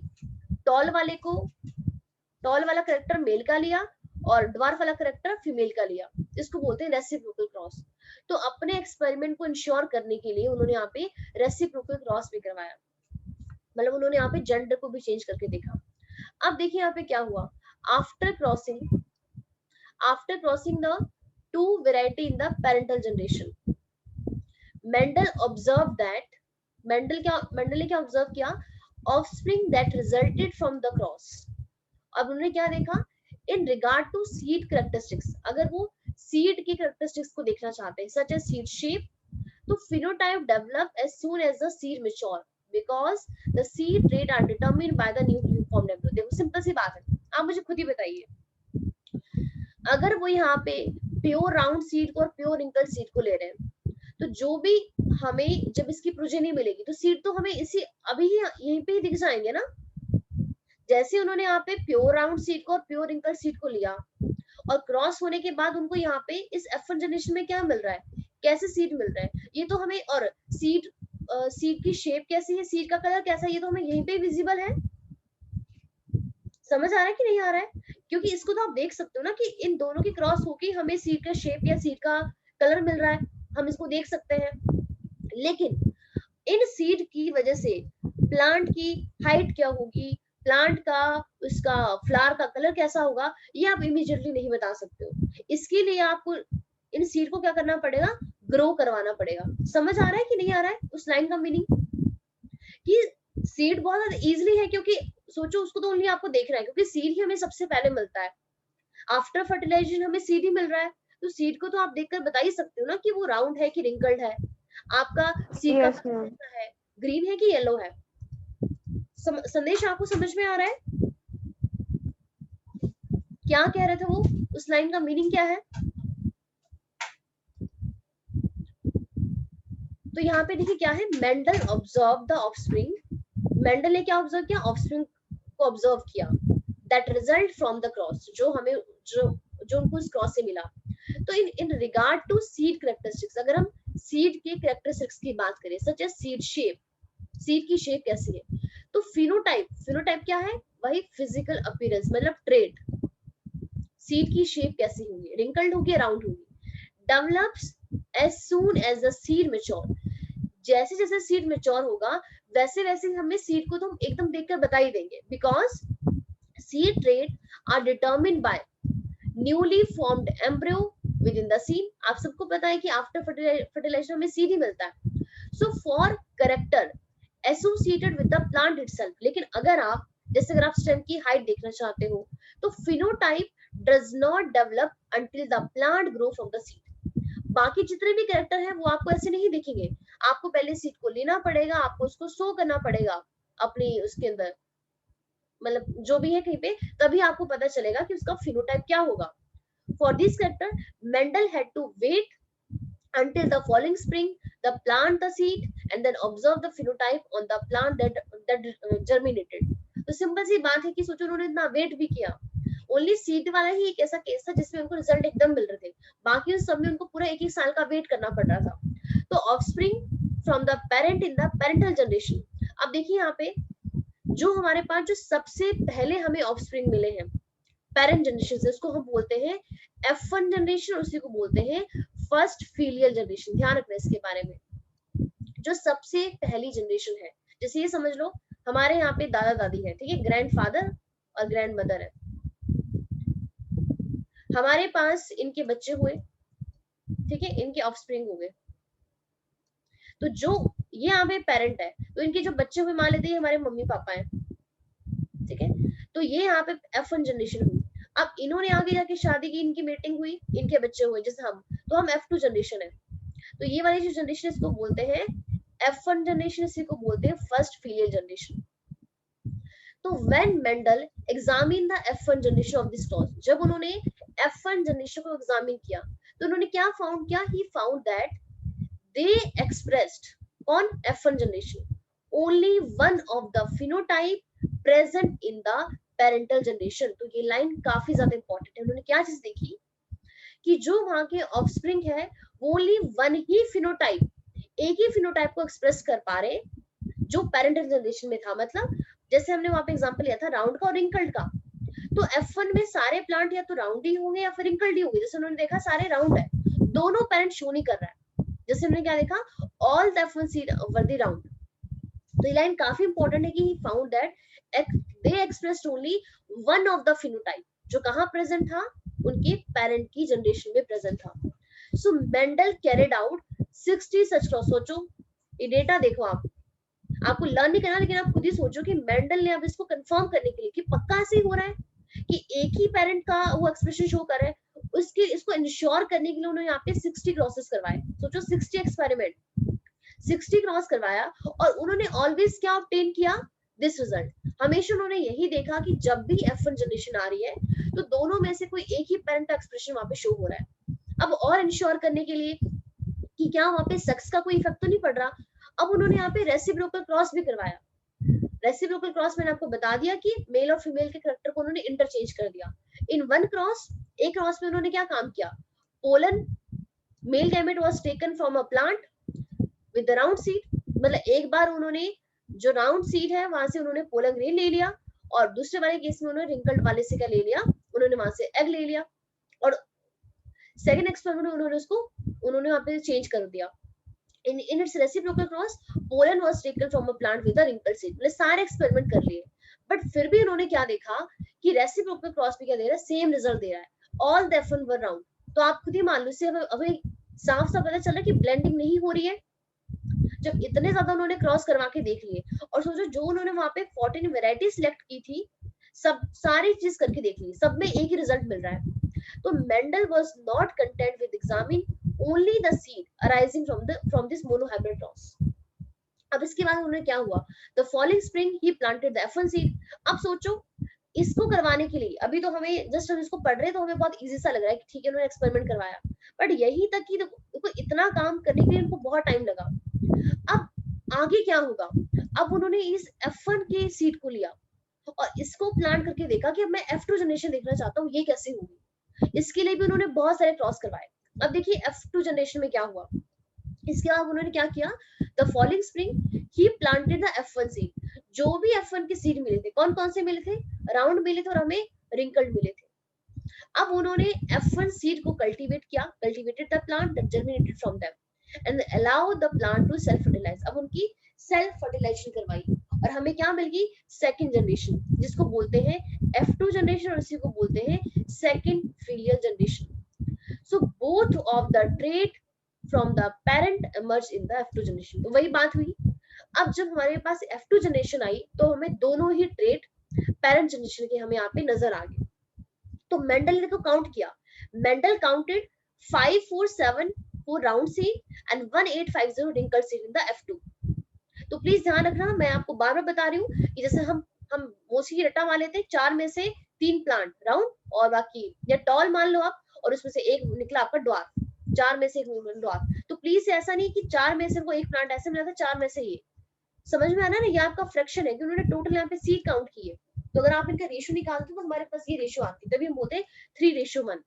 टॉल वाला करेक्टर मेल का लिया और ड्वार्फ वाला करेक्टर फीमेल का लिया। इसको बोलते हैं रेसिप्रोकल क्रॉस। तो अपने एक्सपेरिमेंट को इंश्योर करने के लिए उन्होंने यहाँ पे रेसिप्रोकल क्रॉस भी करवाया, मतलब उन्होंने यहाँ पे जेंडर को भी चेंज करके देखा। अब देखिए यहाँ पे क्या हुआ, after crossing the two variety in the parental generation, Mendel ने क्या ऑब्जर्व किया, offspring that resulted from the cross. अब उन्होंने क्या देखा, in regard to seed characteristics, अगर वो सीड की कैरेक्टरिस्टिक्स को देखना चाहते हैं, सच एज सीड शेप, तो phenotype develop as soon as the seed mature because the seed trait are determined by the newly formed embryo। देखो सिंपल सी बात है, आप मुझे खुद ही बताइए, अगर वो यहाँ पे प्योर राउंड सीड को और प्योर रिंकल सीड को ले रहे हैं, तो जो भी हमें जब इसकी प्रोजेनी मिलेगी तो सीड तो हमें इसी अभी ही यहीं पे ही दिख जाएंगे ना। जैसे उन्होंने यहाँ पे प्योर राउंड सीड को और प्योर रिंकल सीड को लिया, और क्रॉस होने के बाद उनको यहाँ पे इस F1 जनरेशन में क्या मिल रहा है, कैसे सीड मिल रहा है, ये तो हमें, और सीड की शेप कैसी है, सीड का कलर कैसा है, ये तो हमें यहीं पे विजिबल है। समझ आ रहा है कि नहीं आ रहा है? क्योंकि इसको तो आप देख सकते हो ना कि इन दोनों की क्रॉस होके हमें सीड का शेप या सीड का कलर मिल रहा है, हम इसको देख सकते हैं। लेकिन इन सीड की वजह से प्लांट की हाइट क्या होगी, प्लांट का उसका फ्लावर का कलर कैसा होगा, ये आप इमीडिएटली नहीं बता सकते हो। इसके लिए आपको इन सीड को क्या करना पड़ेगा, ग्रो करवाना पड़ेगा। समझ आ रहा है कि नहीं आ रहा है उस लाइन का मीनिंग, कि सीड बहुत ज्यादा इजीली है, क्योंकि सोचो उसको तो ओनली आपको देखना है, क्योंकि सीड ही हमें सबसे पहले मिलता है, आफ्टर फर्टिलाइजेशन हमें सीड ही मिल रहा है। तो सीड को तो आप देखकर बता ही सकते हो ना कि वो राउंड है कि रिंकल्ड है, आपका सीड का कलर कैसा है, ग्रीन है कि येलो है। संदेश आपको समझ में आ रहा है? क्या कह रहे थे वो, उस लाइन का मीनिंग क्या है? तो यहाँ पे देखिए क्या है, Mendel observe the offspring, Mendel ने क्या ऑब्जर्व किया, ऑफस्प्रिंग को ऑब्जर्व किया, that result from the cross, जो हमें जो उनको इस क्रॉस से मिला। तो in regard to seed characteristics, अगर हम सीड के कैरेक्टरिस्टिक्स की बात करें, such as seed shape, seed की शेप कैसी है, तो फिनोटाइप क्या है, वही फिजिकल अपीयरेंस, मतलब ट्रेट, सीड की शेप कैसी होगी, रिंकल्ड होगी, राउंड होगी, develops as soon as the seed mature, जैसे जैसे सीड मैच्योर होगा वैसे वैसे हमें सीड को तो हम एकदम देखकर बता ही देंगे, because seed trait are determined by newly formed embryo within the seed. आप सबको पता है कि आफ्टर फर्टिलाइजेशन में सीड ही मिलता है। So for character associated with the plant itself, लेकिन अगर आप जैसे अगर आप स्टेम की हाइट देखना चाहते हो, तो phenotype does not develop until the plant grow from the seed. बाकी जितने भी कैरेक्टर हैं वो आपको ऐसे नहीं दिखेंगे, आपको पहले सीड को लेना पड़ेगा, आपको उसको शो करना पड़ेगा अपनी उसके अंदर, मतलब जो भी है कहीं पे, तभी आपको पता चलेगा कि उसका फिनोटाइप क्या होगा। For this character Mendel had to wait until the following spring, the plant the seed and then observe the phenotype on the plant that germinated। तो सिंपल सी बात है कि सोचो उन्होंने इतना वेट भी किया, ओनली सीड वाला ही एक ऐसा केस था जिसमें उनको रिजल्ट एकदम मिल रहे थे, बाकी उस सब में उनको पूरा एक साल का वेट करना पड़ रहा था। तो offspring from the parent in the parental generation, अब देखिए यहाँ पे जो हमारे पास जो सबसे पहले हमें ऑफस्प्रिंग मिले हैं पेरेंट जनरेशन से, उसको हम बोलते हैं F1 जनरेशन, उसी को बोलते हैं फर्स्ट फीलियल जनरेशन। ध्यान रखना इसके बारे में, जो सबसे पहली जनरेशन है। जैसे ये समझ लो हमारे यहाँ पे दादा दादी है, ठीक है, ग्रैंडफादर और ग्रैंड मदर है, हमारे पास इनके बच्चे हुए, ठीक है, इनके ऑफस्प्रिंग हो गए, तो जो ये यहाँ पे पेरेंट है, तो इनके जो बच्चे हुए मान लेते हैं हमारे मम्मी पापा हैं, ठीक है, तो ये यहाँ पे F1 जनरेशन हुई। अब इन्होंने आगे जाके शादी की, इनकी मीटिंग हुई, इनके बच्चे हुए, जैसे हम, तो हम F2 जनरेशन है। तो ये वाली जो जनरेशन इसको बोलते हैं F1 जनरेशन, इसी को बोलते हैं फर्स्ट फीलियल जनरेशन। तो when Mendel examine the F1 generation of this clause, जब उन्होंने F1 जनरेशन को एग्जामिन किया तो उन्होंने क्या फाउंड किया, he found that they expressed on F1 generation only one of the phenotype present in the parental generation। तो ये लाइन काफी ज्यादा इंपॉर्टेंट है। उन्होंने क्या चीज देखी कि जो वहां के ऑफस्प्रिंग है वो ओनली वन ही फिनोटाइप, एक ही फिनोटाइप को एक्सप्रेस कर पा रहे जो पेरेंटल जनरेशन में था। मतलब जैसे हमने वहां पे एग्जांपल लिया था राउंड का और रिंकल्ड का, तो F1 में सारे प्लांट या तो राउंड ही होंगे या फिर रिंकल्ड ही होंगे। जैसे उन्होंने देखा सारे राउंड है, दोनों पेरेंट शो नहीं कर रहा है, जैसे हमने क्या देखा, all the F1 seed were the round. तो ये लाइन काफी इंपॉर्टेंट है कि he found that they expressed only one of the phenotype, जो कहां प्रेजेंट था, उनके पेरेंट की जनरेशन में प्रेजेंट था। सो मेंडल कैरिड आउट 60 सच क्रॉस। सोचो ये डेटा देखो, आपको लर्न नहीं करना, लेकिन आप खुद ही सोचो कि मेंडल ने अब इसको कंफर्म करने के लिए कि पक्का ऐसे ही हो रहा है कि एक ही पेरेंट का वो एक्सप्रेशन शो कर रहा है, उसके इसको इंश्योर करने के लिए उन्होंने यहाँ पे 60 क्रॉसेस करवाए। सोचो 60 एक्सपेरिमेंट, 60 क्रॉस करवाया, और उन्होंने ऑलवेज क्या ऑब्टेन किया, दिस रिजल्ट। हमेशा उन्होंने यही देखा कि जब भी F1 जनरेशन आ रही है तो दोनों में से कोई एक ही पेरेंट का एक्सप्रेशन वहां पे शो हो रहा है। अब और इंश्योर करने के लिए कि क्या वहां पे सेक्स का कोई इफेक्ट तो नहीं पड़ रहा, अब उन्होंने यहाँ पे रेसिप्रोकल क्रॉस भी करवाया। रेसिप्रोकल क्रॉस मैंने आपको बता दिया कि मेल और फीमेल के कैरेक्टर को उन्होंने इंटरचेंज कर दिया इन वन क्रॉस। एक क्रॉस में उन्होंने क्या काम किया, pollen male gamete was taken from a plant with the round seed, मतलब एक बार उन्होंने जो राउंड सीड है वहां से उन्होंने पोलन ग्रेन ले लिया, और दूसरे वाले केस में उन्होंने रिंकल्ड वाले से क्या ले लिया, उन्होंने वहां से एग ले लिया, और सेकंड एक्सपेरिमेंट में उन्होंने उसको उन्होंने वहां पे चेंज कर दिया। in its reciprocal cross pollen was taken from a plant with a wrinkled seed। मतलब सारे एक्सपेरिमेंट कर लिए, बट फिर भी उन्होंने क्या देखा कि रेसिप्रोकल क्रॉस भी क्या दे रहा है, सेम रिजल्ट दे रहा है, all the F1 were round. तो आप खुद ही मान लो, इससे अभी साफ साफ पता चल रहा है कि ब्लेंडिंग नहीं हो रही है, जब इतने ज्यादा उन्होंने क्रॉस करवा के देख लिए। और सोचो जो उन्होंने वहां पे 14 वैरायटी सिलेक्ट की थी, सब सारी चीज करके देख ली, सब में एक ही रिजल्ट मिल रहा है। तो Mendel was not content with examine only the seed arising from this monohybrid cross। अब इसके बाद उन्होंने क्या हुआ, the following spring he planted the F1 seed। अब सोचो इसको करवाने के लिए, अभी तो हमें जस्ट हम इसको पढ़ रहे हैं तो हमें बहुत इजी सा लग रहा है कि ठीक है उन्होंने एक्सपेरिमेंट करवाया, बट यही तक कि देखो इतना काम करने के लिए इनको बहुत टाइम लगा। अब आगे क्या होगा, अब उन्होंने इस F1 के सीड को लिया और इसको प्लांट करके देखा कि अब मैं F2 जनरेशन देखना चाहता हूँ, ये कैसे होगी। इसके लिए भी उन्होंने बहुत सारे क्रॉस करवाए। अब देखिए F2 जनरेशन में क्या हुआ, इसके बाद उन्होंने क्या किया, the following spring he planted the F1 seed. जो भी F1 के सीड मिले थे, कौन कौन से मिले थे, राउंड मिले थे और हमें रिंकल्ड मिले थे। अब उन्होंने F1 सीड को कल्टीवेट किया, cultivated the plant that germinated from them and allow the plant to self fertilize. अब उनकी सेल्फ फर्टिलाइजेशन करवाई और हमें क्या मिल गई, सेकंड जनरेशन, जिसको बोलते हैं F2 जनरेशन और इसी को बोलते हैं second filial generation. So both of the trait from the parent emerge in the F2 generation। तो वही बात हुई, अब जब हमारे पास F2 जनरेशन आई तो हमें दोनों ही ट्रेट पेरेंट जनरेशन के हमें यहाँ पे नजर आ गए। तो मेंडल ने तो काउंट किया, Mendel counted 547 for round seed and 1850 wrinkled seed in the F2। तो प्लीज ध्यान रखना, मैं आपको बार बार बता रही हूँ कि जैसे हम मोस्टली रटा मान लेते हैं, 4 में से 3 प्लांट राउंड और बाकी या टॉल मान लो आप, और उसमें से एक निकला आपका ड्वार्फ, 4 में से एक ड्वार्फ। तो प्लीज ऐसा नहीं कि 4 में से को एक प्लांट ऐसे मिला था, 4 में से ये, समझ में आना ना, ये आपका फ्रैक्शन है कि उन्होंने टोटल यहाँ पे सीड काउंट किए। तो अगर आप इनका रेशियो निकालते तो हमारे पास ये रेशियो आती, तभी हम बोलते हैं 3:1।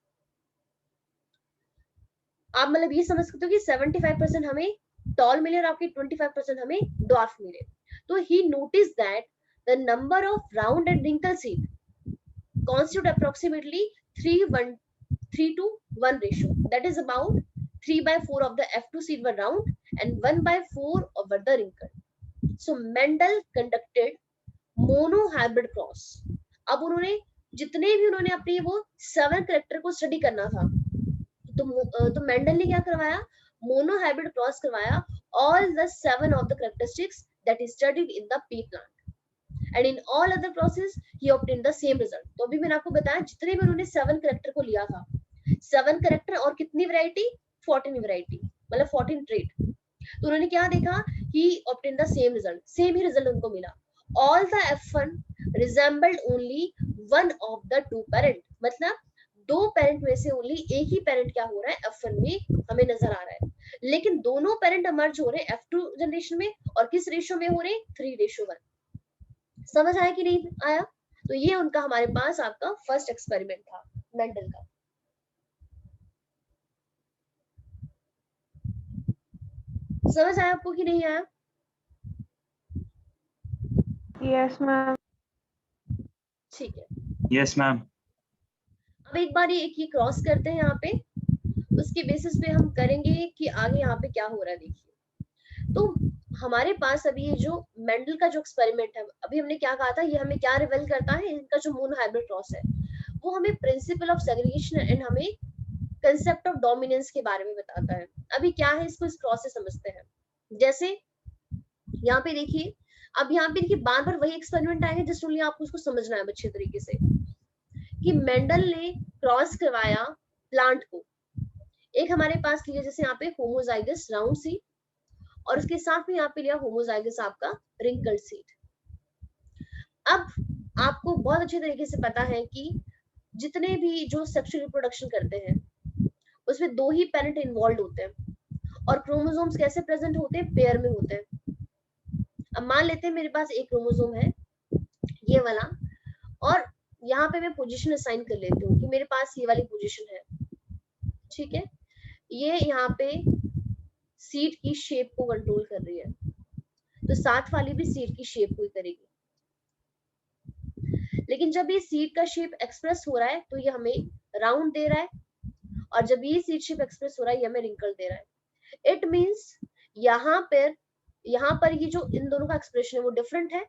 आप मतलब ये समझ सकते हो कि 75% हमें टॉल मिले और आपके 25% हमें ड्वार्फ मिले। तो he notice that the number of round and wrinkle seed constitute approximately 3:1 ratio. That is about 3/4 of the F2 seed were round and 1/4 over the wrinkle. So Mendel conducted monohybrid cross. अब उन्होंने जितने भी उन्होंने अपनी वो 7 character को study करना था, तो मेंडल ने क्या करवाया, मोनोहाइब्रिड क्रॉस करवाया all the 7 of the characteristics that is studied in the pea plant. And in all other processes he obtained the same result. तो अभी मैंने आपको बताया जितने भी उन्होंने 7 करेक्टर को लिया था, 7 करेक्टर और कितनी वैरायटी, 14 वैरायटी, मतलब 14 ट्रेट. तो उन्होंने क्या देखा कि obtained the same result, same he result उनको मिला. All the F1 resembled only one of the two parent, मतलब दो पेरेंट में से ओनली एक ही पेरेंट क्या हो रहा है F1 में हमें नजर आ रहा है, लेकिन दोनों पेरेंट इमर्ज हो रहे हैं F2 जनरेशन में, और किस रेशियो में हो रहे हैं, 3:1. समझ आया कि नहीं आया? तो ये उनका हमारे पास आपका फर्स्ट एक्सपेरिमेंट था मेंडल का. समझ आया आपको कि नहीं आया? Yes ma'am. ठीक है, यस मैम. अब एक बार ये क्रॉस करते हैं यहाँ पे, उसके बेसिस पे हम करेंगे कि आगे यहाँ पे क्या हो रहा है. देखिए, तो हमारे पास अभी ये जो मेंडल का जो एक्सपेरिमेंट है, अभी हमने क्या कहा था, ये हमें क्या रिवेल करता है, इनका जो मोनोहाइब्रिड क्रॉस है वो हमें प्रिंसिपल ऑफ सेग्रीगेशन एंड हमें कंसेप्ट ऑफ डोमिनेंस के बारे में बताता है. अभी क्या है, इसको इस क्रॉस से समझते हैं. जैसे यहाँ पे देखिए, अब यहाँ पे देखिए बार बार वही एक्सपेरिमेंट आएंगे, जस्ट ओनली आपको उसको समझना है अच्छे तरीके से कि मेंडल ने क्रॉस करवाया प्लांट को. एक हमारे पास लिया जैसे यहाँ पे होमोजाइगस राउंड सीड, और उसके साथ में यहाँ पे लिया होमोजाइगस आपका रिंकल्ड सीड. अब आपको बहुत अच्छे तरीके से पता है कि जितने भी जो सेक्सुअल रिप्रोडक्शन करते हैं उसमें दो ही पेरेंट इन्वॉल्व होते हैं, और क्रोमोसोम्स कैसे प्रेजेंट होते हैं, पेयर में होते हैं. अब मान लेते हैं मेरे पास एक क्रोमोसोम है ये वाला, और यहाँ पे मैं पोजीशन असाइन कर लेती हूँ कि मेरे पास ये वाली पोजीशन है. ठीक है, ये यहाँ पे सीड की शेप को कंट्रोल कर रही है, तो साथ वाली भी सीड की शेप को ही करेगी. लेकिन जब ये सीड का शेप एक्सप्रेस हो रहा है तो ये हमें राउंड दे रहा है, और जब ये सीड शेप एक्सप्रेस हो रहा है ये हमें रिंकल दे रहा है. इट मींस यहाँ पर ये जो इन दोनों का एक्सप्रेशन है वो डिफरेंट है.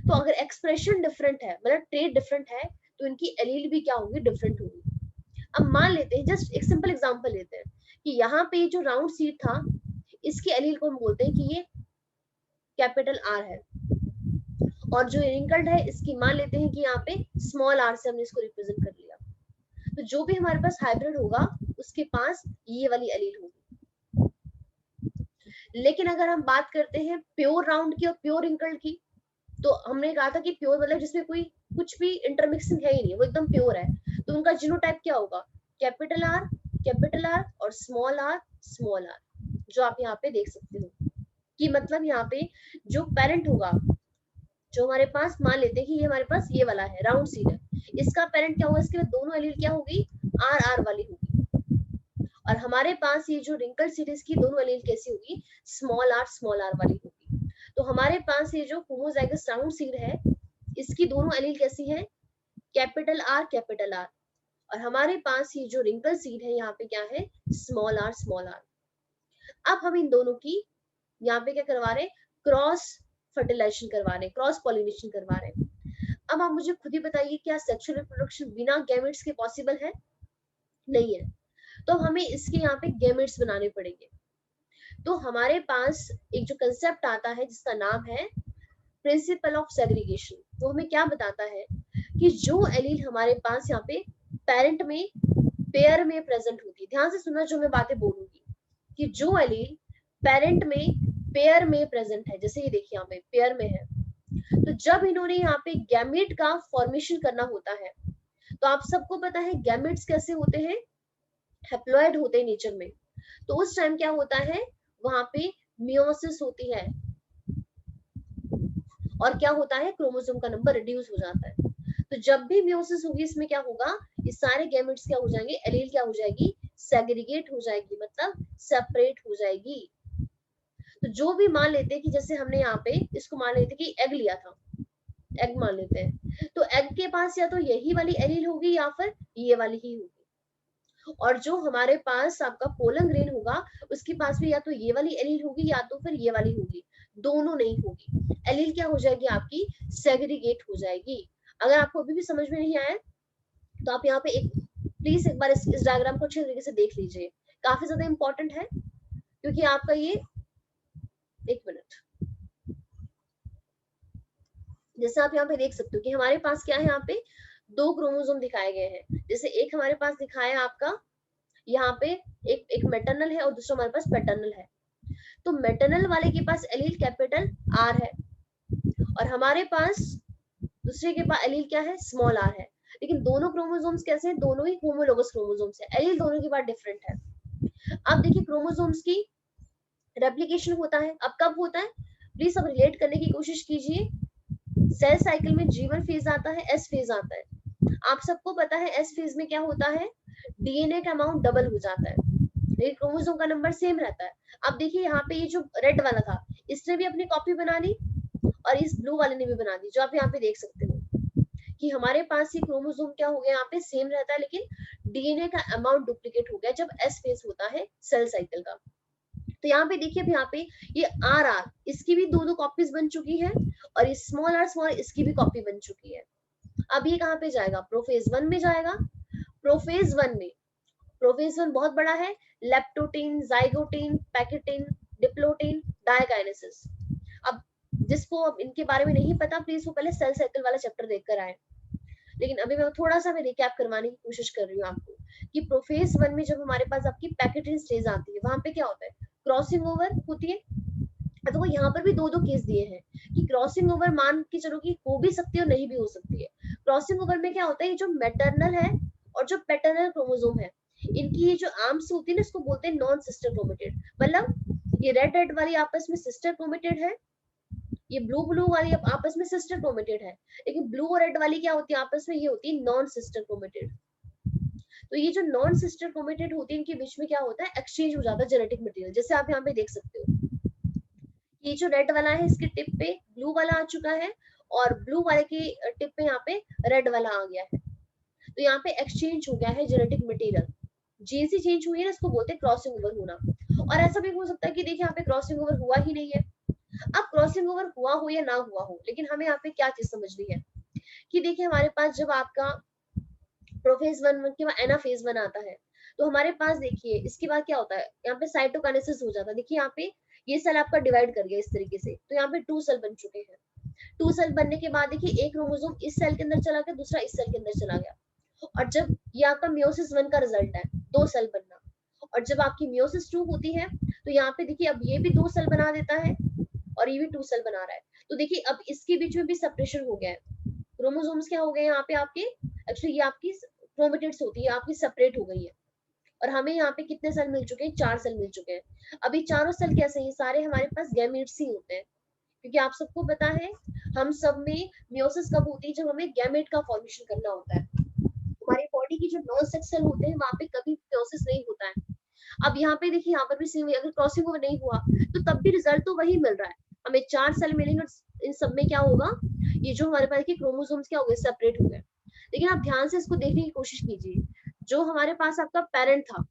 तो अगर एक्सप्रेशन डिफरेंट है, मतलब ट्रेट डिफरेंट है, तो इनकी एलील भी क्या होगी, डिफरेंट होगी. अब मान लेते हैं, जस्ट एक सिंपल एग्जांपल लेते हैं कि यहाँ पे जो राउंड सीड था इसकी एलील को हम बोलते हैं कि ये कैपिटल आर है, और जो रिंकल्ड है इसकी मान लेते हैं कि यहाँ पे स्मॉल आर से हमने इसको रिप्रेजेंट कर लिया. तो जो भी हमारे पास हाइब्रिड होगा उसके पास ये वाली एलील होगी. लेकिन अगर हम बात करते हैं प्योर राउंड की और प्योर रिंकल्ड की, तो हमने कहा था कि प्योर मतलब जिसमें कोई कुछ भी इंटरमिक्सिंग है ही नहीं, वो एकदम प्योर है. तो उनका जीनोटाइप क्या होगा, कैपिटल आर और स्मॉल आर, जो आप यहाँ पे देख सकते हो. कि मतलब यहाँ पे जो पेरेंट होगा, जो हमारे पास मान लेते हैं कि ये हमारे पास ये वाला है राउंड सीड है, इसका पेरेंट क्या होगा, इसके दोनों एलील क्या होगी, आर वाली होगी. और हमारे पास ये जो रिंकल सीड है इसकी दोनों एलील कैसी होगी, स्मॉल आर वाली होगी. तो हमारे पास ये जो होमोजाइगस राउंड सीड है इसकी दोनों एलील कैसी है, कैपिटल आर, और हमारे पास ये जो रिंकल सीड है यहाँ पे क्या है, स्मॉल आर. अब हम इन दोनों की यहाँ पे क्या करवा रहे हैं, क्रॉस फर्टिलाइजेशन करवा रहे हैं, क्रॉस पॉलिनेशन करवा रहे हैं. अब आप मुझे खुद ही बताइए, क्या सेक्सुअल रिप्रोडक्शन बिना गैमेट्स के पॉसिबल है, नहीं है. तो हमें इसके यहाँ पे गैमेट्स बनाने पड़ेंगे. तो हमारे पास एक जो कंसेप्ट आता है जिसका नाम है प्रिंसिपल ऑफ सेग्रीगेशन, वो हमें क्या बताता है कि जो एलील हमारे पास यहाँ पे पेरेंट में पेयर में प्रेजेंट होती है, ध्यान से सुनना जो मैं बातें बोलूंगी, कि जो एलील पेरेंट में पेयर में प्रेजेंट है, जैसे ये देखिए यहाँ पे पेयर में है, तो जब इन्होंने यहाँ पे गैमेट का फॉर्मेशन करना होता है, तो आप सबको पता है गैमेट्स कैसे होते हैं, हैप्लॉइड होते हैं नेचर में. तो उस टाइम क्या होता है, वहां पे मियोसिस होती है, और क्या होता है, क्रोमोसोम का नंबर रिड्यूस हो जाता है. तो जब भी मियोसिस होगी इसमें क्या होगा, ये सारे गैमेट्स क्या हो जाएंगे, एलील क्या हो जाएगी, सेग्रीगेट हो जाएगी, मतलब सेपरेट हो जाएगी. तो जो भी मान लेते हैं कि जैसे हमने यहाँ पे इसको मान लेते कि एग लिया था, एग मान लेते हैं, तो एग के पास या तो यही वाली एलील होगी या फिर ये वाली ही होगी। और जो हमारे पास आपका पोलन ग्रेन होगा उसके पास भी या तो ये वाली एलील होगी या तो फिर ये वाली होगी, दोनों नहीं होगी। एलील क्या हो जाएगी आपकी, सेग्रीगेट हो जाएगी। अगर आपको अभी भी समझ में नहीं आया तो आप यहाँ पे एक प्लीज एक बार इस डायग्राम को अच्छे तरीके से देख लीजिए, काफी ज्यादा इंपॉर्टेंट है, क्योंकि आपका ये, एक मिनट, जैसे आप यहाँ पे देख सकते हो कि हमारे पास क्या है, यहाँ पे दो क्रोमोसोम दिखाए गए हैं। जैसे एक हमारे पास दिखाया आपका यहाँ पे एक मैटरनल है और दूसरा हमारे पास पैटर्नल है। तो मैटरनल वाले के पास एलील कैपिटल आर है और हमारे पास दूसरे के पास एलील क्या है, स्मॉल आर है। लेकिन दोनों क्रोमोसोम्स कैसे हैं, दोनों ही होमोलोगस क्रोमोसोम्स है, एलील दोनों के पास डिफरेंट है। अब देखिए क्रोमोसोम्स की रेप्लिकेशन होता है, अब कब होता है, प्लीज सब रिलेट करने की कोशिश कीजिए। सेल साइकिल में G1 फेज आता है, S फेज आता है। आप सबको पता है S फेज में क्या होता है, डीएनए का अमाउंट डबल हो जाता है, लेकिन क्रोमोसोम का नंबर सेम रहता है। अब देखिए यहाँ पे ये जो रेड वाला था इसने भी अपनी कॉपी बना ली और इस ब्लू वाले ने भी बना दी, जो आप यहाँ पे देख सकते हो कि हमारे पास ये क्रोमोसोम क्या हो गया, यहाँ पे सेम रहता है लेकिन डीएनए का अमाउंट डुप्लीकेट हो गया जब S फेज होता है सेल साइकिल का। तो यहाँ पे देखिए, अब यहाँ पे ये आर आर इसकी भी दो कॉपीज बन चुकी है और ये स्मॉल आर इसकी भी कॉपी बन चुकी है। अब ये कहाँ पे जाएगा, प्रोफेज 1 में जाएगा। प्रोफेज 1 में, प्रोफेज 1 बहुत बड़ा है, leptotene, zygotene, pachytene, diplotene, diakinesis. अब जिसको अब इनके बारे में नहीं पता प्लीज वो पहले सेल साइकिल वाला चैप्टर देखकर आए। लेकिन अभी मैं थोड़ा सा रिकैप करवाने की कोशिश कर रही हूँ आपको कि प्रोफेज 1 में जब हमारे पास आपकी पैकेटीन स्टेज आती है, वहां पे क्या होता है, क्रॉसिंग ओवर होती है। तो वो यहाँ पर भी दो केस दिए हैं कि क्रॉसिंग ओवर मान के चलो कि हो भी सकती है और नहीं भी हो सकती है। क्रॉसिंग ओवर में क्या होता है, ये जो मैटरनल है और जो पैटर्नल क्रोमोसोम है, इनकी ये जो आर्म्स होती है ना, इसको बोलते हैं नॉन सिस्टर क्रोमेटेड। मतलब ये रेड रेड वाली आपस में सिस्टर क्रोमेटेड है, ये ब्लू ब्लू वाली आपस में सिस्टर क्रोमेटेड है, लेकिन ब्लू और रेड वाली क्या होती है आपस में, ये होती है नॉन सिस्टर क्रोमेटेड। तो ये जो नॉन सिस्टर क्रोमेटेड होती है, इनके बीच में क्या होता है, एक्सचेंज हो जाता है जेनेटिक मटेरियल। जैसे आप यहाँ पे देख सकते हो, ये जो रेड वाला है इसके टिप पे ब्लू वाला आ चुका है और ब्लू वाले की टिप पे यहाँ पे रेड वाला आ गया है। तो यहाँ पे एक्सचेंज हो गया है जेनेटिक मटेरियल, जीन से चेंज हुई है ना, इसको बोलते हैं क्रॉसिंग ओवर होना। और ऐसा भी हो सकता है कि देखिए यहाँ पे क्रॉसिंग ओवर हुआ ही नहीं है। अब क्रॉसिंग ओवर हुआ हो या ना हुआ हो, लेकिन हमें यहाँ पे क्या चीज समझनी है कि देखिए हमारे पास जब आपका प्रोफेज 1 के बाद एनाफेज 1 आता है, तो हमारे पास देखिए इसके बाद क्या होता है, यहाँ पे साइटोकाइनेसिस हो जाता है। देखिए यहाँ पे ये सेल आपका डिवाइड कर गया इस तरीके से, तो यहाँ पे 2 सेल बन चुके हैं। 2 सेल बनने के बाद देखिए एक क्रोमोसोम इस सेल के अंदर चला गया, दूसरा इस सेल के अंदर चला गया। और जब ये आपका मियोसिस 1 का रिजल्ट है, 2 सेल बनना। और जब आपकी मियोसिस 2 होती है तो यहाँ पे देखिए अब ये भी 2 सेल बना देता है और ये भी 2 सेल बना रहा है। तो देखिए अब इसके बीच में भी सेपरेशन हो गया है, क्रोमोसोम्स क्या हो गए यहाँ पे आपके, एक्चुअली ये आपकी क्रोमेटिड्स होती है आपकी सेपरेट हो गई है। और हमें यहाँ पे कितने सेल मिल चुके हैं, 4 सेल मिल चुके हैं। अभी चारों सेल कैसे हैं, सारे हमारे पास गैमेट्स ही होते हैं, क्योंकि आप सबको पता है हम सब में मियोसिस कब होती है, जब हमें गैमेट का फॉर्मेशन करना होता है। हमारी बॉडी की जो नॉन सेक्स सेल होते हैं वहां पे कभी मियोसिस नहीं होता है। अब यहाँ पे देखिए, यहाँ पर भी सेम, अगर क्रॉसिंग ओवर नहीं हुआ तो तब भी रिजल्ट तो वही मिल रहा है, हमें 4 सेल मिलेंगे और इन सब में क्या होगा, ये जो हमारे पास के क्रोमोसोम्स क्या हो गए, सेपरेट हो गए। लेकिन आप ध्यान से इसको देखने की कोशिश कीजिए, जो हमारे पास आपका पेरेंट था,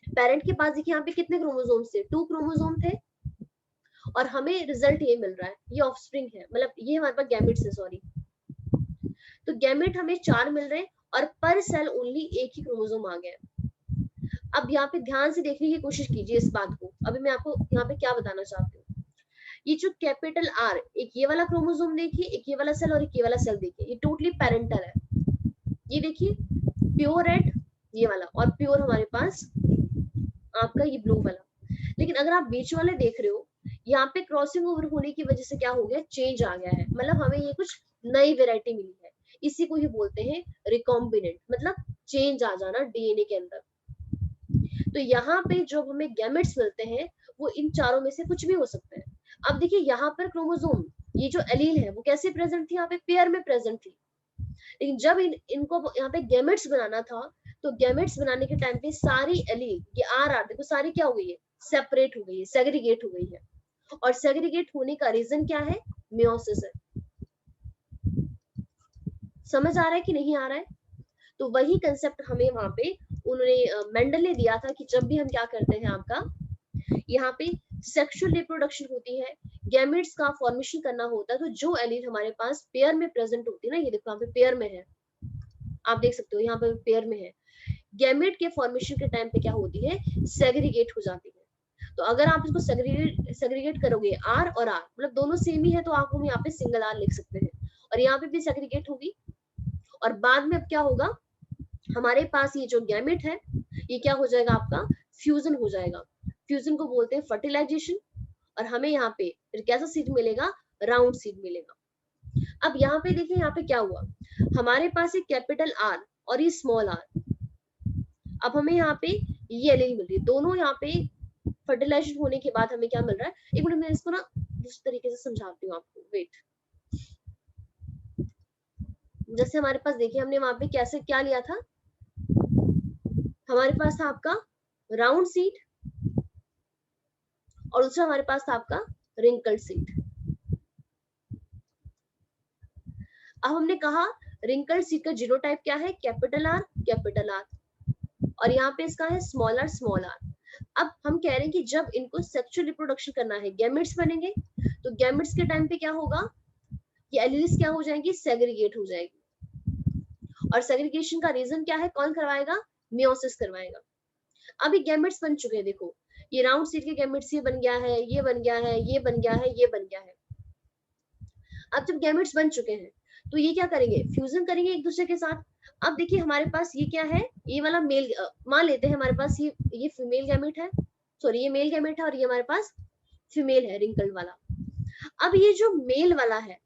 पेरेंट के पास देखिए यहाँ पे कितने क्रोमोसोम्स थे, 2 क्रोमोसोम थे और हमें रिजल्ट ये मिल रहा है, ये ऑफस्प्रिंग है, मतलब ये हमारे पास गैमेट्स है, सॉरी। तो गैमेट हमें 4 मिल रहे हैं और पर सेल ओनली एक ही क्रोमोसोम आ गया। अब यहाँ पे ध्यान से देखने की कोशिश कीजिए इस बात को, अभी मैं आपको यहाँ पे क्या बताना चाहती हूँ। ये जो कैपिटल आर, एक ये वाला क्रोमोसोम देखिए, एक ये वाला सेल और एक ये वाला सेल देखिए, ये टोटली पेरेंटल है। ये देखिए प्योर रेड ये वाला और प्योर हमारे पास आपका ये ब्लू वाला। लेकिन अगर आप बीच वाले देख रहे हो, यहाँ पे क्रॉसिंग ओवर होने की वजह से क्या हो गया, चेंज आ गया है, मतलब हमें ये कुछ नई वेराइटी मिली है। इसी को ही बोलते हैं रिकॉम्बिनेंट, मतलब चेंज आ जाना डीएनए के अंदर। तो यहाँ पे जो हमें गैमेट्स मिलते हैं वो इन चारों में से कुछ भी हो सकते हैं। अब देखिए यहाँ पर क्रोमोसोम, ये जो एलील है वो कैसे प्रेजेंट थी, यहाँ पे पेयर में प्रेजेंट थी। लेकिन जब इनको यहाँ पे गैमेट्स बनाना था, तो गैमेट्स बनाने के टाइम पे सारी एलील, ये आर आर देखो सारी क्या हो गई है, सेपरेट हो गई है, सेग्रीगेट हो गई है। और सेग्रीगेट होने का रीजन क्या है, मियोसिस है। समझ आ रहा है कि नहीं आ रहा है? तो वही कंसेप्ट हमें वहां पे उन्होंने मेंडल ने दिया था कि जब भी हम क्या करते हैं आपका यहाँ पे सेक्सुअल रिप्रोडक्शन होती है, गैमेट्स का फॉर्मेशन करना होता है, तो जो एलील हमारे पास पेयर में प्रेजेंट होती है ना, ये देखो यहाँ पे पेयर में है, आप देख सकते हो यहाँ पे पेयर में है, गैमेट के फॉर्मेशन के टाइम पे क्या होती है, सेग्रीगेट हो जाती है। तो अगर आप इसको सेग्रीगेट करोगे आर और आर मतलब दोनों सेम ही है, तो आप हम यहाँ पे सिंगल आर लिख सकते हैं, और यहाँ पे भी सेग्रीगेट होगी। और बाद में अब क्या होगा, हमारे पास ये जो गैमेट है ये क्या हो जाएगा, आपका फ्यूजन हो जाएगा। फ्यूजन को बोलते हैं फर्टिलाइजेशन, और हमें यहाँ पे फिर कैसा सीड मिलेगा, राउंड सीड मिलेगा। अब यहाँ पे देखिए यहाँ पे क्या हुआ, हमारे पास एक कैपिटल आर और ये स्मॉल आर, अब हमें यहाँ पे ये एलील मिल रही है, दोनों यहाँ पे फर्टिलाइजेशन होने के बाद हमें क्या मिल रहा है, एक मिनट मैं इसको ना इस तरीके से समझाती हूँ आपको, वेट। जैसे हमारे पास देखिए हमने वहां पे कैसे क्या लिया था, हमारे पास था आपका राउंड सीड और दूसरा हमारे पास था आपका रिंकल्ड सीड। अब हमने कहा रिंकल्ड सीड का जीनोटाइप क्या है, कैपिटल आर, और यहाँ पे इसका है स्मॉल आर, स्मॉल आर। अब हम कह रहे हैं कि जब इनको सेक्सुअल रिप्रोडक्शन करना है, गैमेट्स बनेंगे, तो गैमेट्स के टाइम पे क्या होगा, ये एलील्स क्या हो जाएंगी, सेग्रीगेट हो जाएगी। और सेग्रीगेशन का रीजन क्या है, कौन करवाएगा, मियोसिस करवाएगा। अभी गैमेट्स बन चुके हैं, देखो ये राउंड सीड के गैमेट्स, ये बन गया है, ये बन गया है, ये बन गया है, ये बन गया है। अब जब गैमेट्स बन चुके हैं तो ये क्या करेंगे, फ्यूजन करेंगे एक दूसरे के साथ। अब देखिए हमारे पास ये क्या है, ये वाला मेल, मान लेते हैं हमारे पास ये फीमेल गैमेट है, सॉरी ये मेल गैमेट है, और ये हमारे पास फीमेल है, रिंकल्ड वाला। अब ये जो मेल वाला है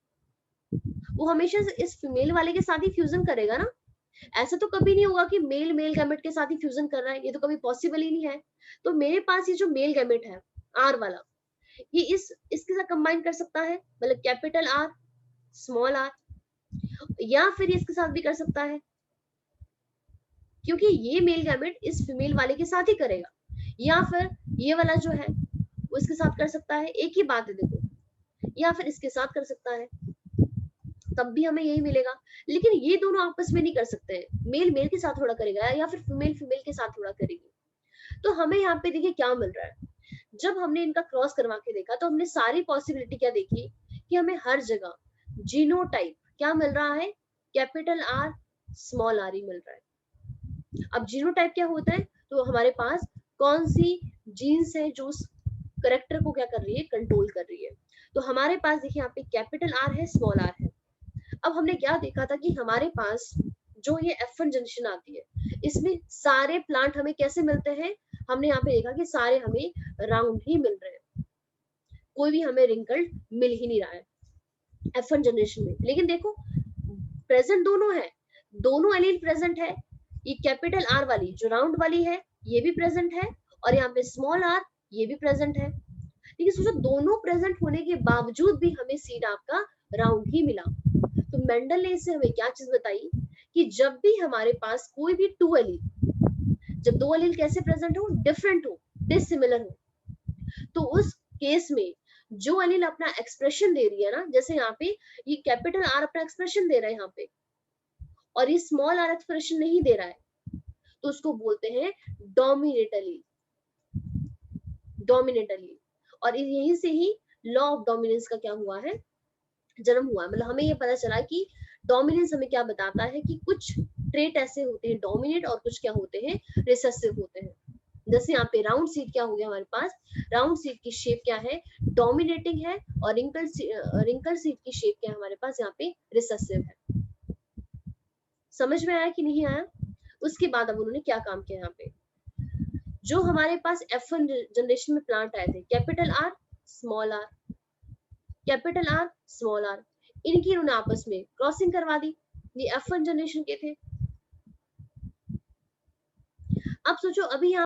वो हमेशा इस फीमेल वाले के साथ ही फ्यूजन करेगा ना, ऐसा तो कभी नहीं होगा कि मेल मेल गैमेट के साथ ही फ्यूजन कर रहा है, ये तो कभी पॉसिबल ही नहीं है। तो मेरे पास ये जो मेल गैमेट है आर वाला, ये इसके साथ कंबाइन कर सकता है, मतलब कैपिटल आर स्मॉल आर, या फिर इसके साथ भी कर सकता है, क्योंकि ये मेल गैमेट इस फीमेल वाले के साथ ही करेगा, या फिर ये वाला जो है वो इसके साथ कर सकता है, एक ही बात है देखो, या फिर इसके साथ कर सकता है, तब भी हमें यही मिलेगा। लेकिन ये दोनों आपस में नहीं कर सकते हैं, मेल मेल के साथ थोड़ा करेगा या फिर फीमेल फीमेल के साथ थोड़ा करेगी। तो हमें यहाँ पे देखिए क्या मिल रहा है, जब हमने इनका क्रॉस करवा के देखा तो हमने सारी पॉसिबिलिटी क्या देखी कि हमें हर जगह जीनोटाइप क्या मिल रहा है, कैपिटल आर स्मॉल आर ही मिल रहा है। अब जीनोटाइप क्या होता है, तो हमारे पास कौन सी जीन्स है जो उस करेक्टर को क्या कर रही है, कंट्रोल कर रही है। तो हमारे पास देखिए यहाँ पे कैपिटल आर है, स्मॉल आर है। अब हमने क्या देखा था कि हमारे पास जो ये F1 जनरेशन आती है, इसमें सारे प्लांट हमें कैसे मिलते हैं, हमने यहाँ पे देखा कि सारे हमें राउंड ही मिल रहे हैं, कोई भी हमें रिंकल्ड मिल ही नहीं रहा है F1 जनरेशन में। लेकिन देखो प्रेजेंट दोनों है, दोनों एलील प्रेजेंट है, ये कैपिटल आर वाली जो राउंड वाली है ये भी प्रेजेंट है, और यहाँ पे स्मॉल आर ये भी प्रेजेंट है। लेकिन सोचो दोनों प्रेजेंट होने के बावजूद भी हमें सीड आपका राउंड ही मिला। तो मेंडल ने इससे हमें क्या चीज बताई कि जब भी हमारे पास कोई भी टू एलील, जब दो एलील कैसे प्रेजेंट हो, डिफरेंट हो, डिसिमिलर हो, तो उस केस में जो एलील अपना एक्सप्रेशन दे रही है ना, जैसे यहाँ पे ये कैपिटल आर अपना एक्सप्रेशन दे रहा है यहाँ पे, और ये स्मॉल आर एक्सप्रेशन नहीं दे रहा है, तो उसको बोलते हैं डोमिनेट एलील, डोमिनेट एलील। और यहीं से ही लॉ ऑफ डोमिनेंस का क्या हुआ है, जन्म हुआ है। मतलब हमें ये पता चला कि डोमिनेंस हमें क्या बताता है कि कुछ ट्रेट ऐसे होते हैं डोमिनेट, और कुछ क्या होते हैं, रिसेसिव होते हैं। जैसे यहाँ पे राउंड सीड क्या हो गया हमारे पास, राउंड सीड की शेप क्या है, डोमिनेटिंग है, और रिंकल सीड की शेप क्या है हमारे पास, यहाँ पे रिसेसिव है। समझ में आया कि नहीं आया? उसके बाद अब उन्होंने क्या काम किया, यहाँ पे जो हमारे पास F1 जनरेशन में प्लांट आए थे, capital R small R, capital R small R, इनकी उन्होंने आपस में क्रॉसिंग करवा दी, ये F1 जनरेशन के थे। अब सोचो अभी यहाँ